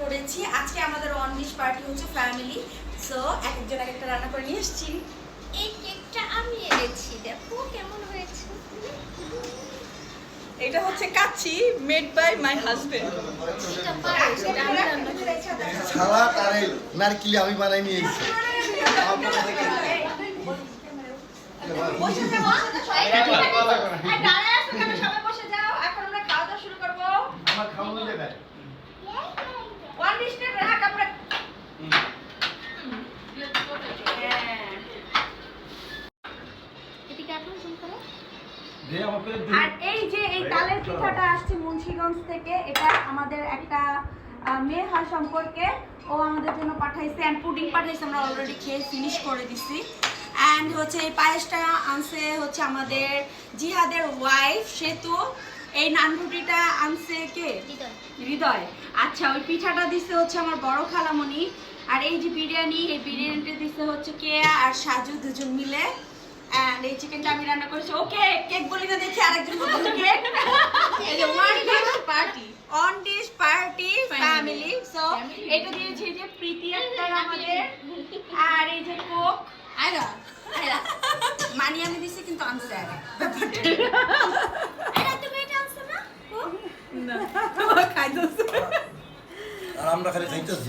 করেছি। আজকে আমাদের অন ডিশ পার্টি হচ্ছে ফ্যামিলি, সো এক একজন এক একটা রান্না করে নিয়ে এসেছি। এই কেকটা আমি এনেছি, দেখো কেমন হয়েছে। এটা হচ্ছে kacchi made by my husband. এটা পারো, সেটা আমি রান্না করেছি। সালাদ আর এই নারকেল আমি বানাই নিয়ে এসেছি। বসে যাও, দাঁড়ায় আছো কেন? সবাই বসে যাও, এখন আমরা খাওয়া দাওয়া শুরু করবো। আমার খাওয়ানো জায়গায় ওয়ান ডিশটা রাখ আমরা। এদিকে এখন জুম করো। দে আমাকে আর এই যে এই তালের পিঠাটা আসছে মুন্সিগঞ্জ থেকে, এটা আমাদের একটা মেয়ে হয় সম্পর্কে, ও আমাদের জন্য পাঠাইছে এন্ড পুডিং পাঠাইছে, আমরা অলরেডি খেয়ে ফিনিশ করে দিছি। এন্ড হচ্ছে এই পায়েসটা আনছে হচ্ছে আমাদের জিহাদের ওয়াইফ সেতু। এই নানরুটিটা আনছে কে? হৃদয়। আচ্ছা, ওই পিঠাটা দিছে হচ্ছে আমার বড় খালামণি। আর এই যে বিরিয়ানি, এই বিরিয়ানিটা দিছে হচ্ছে কেয়া আর সাজু দুজন মিলে। এন্ড এই চিকেনটা আমি রান্না করেছি। ওকে, কেক বলি না দেখি আরেকজন বলছে কেক। এই যে one dish party, on dish party family. So এটা দিয়েছে যে প্রীতি আক্তার আমাদের, আর এই যে কোক আয়রা মানি আমি দিছি কিন্তু আনছে আয়রা। আরে তুমি এটা আনছো না? না খাইতেছে আর আমরা খালি খাইতেছি।